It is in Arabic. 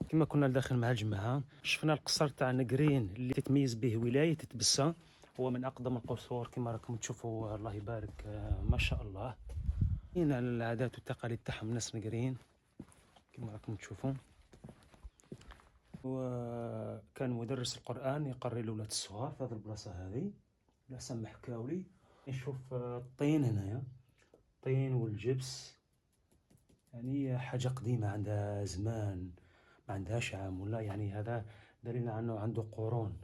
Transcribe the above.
كما كنا داخل مع الجماعة شفنا القصر تاع نقرين اللي تتميز به ولاية تبسة. هو من أقدم القصور كما راكم تشوفوا، الله يبارك، ما شاء الله. هنا العادات والتقاليد تاعهم ناس نقرين كما راكم تشوفوا. وكان مدرس القرآن يقري الأولاد الصغار في هذه البلاصة هذه. لحسن ما حكاولي نشوف الطين هنايا، الطين والجبس، يعني حاجة قديمة عندها زمان، ما عندهاش عام ولا، يعني هذا دليل عنه عنده قرون.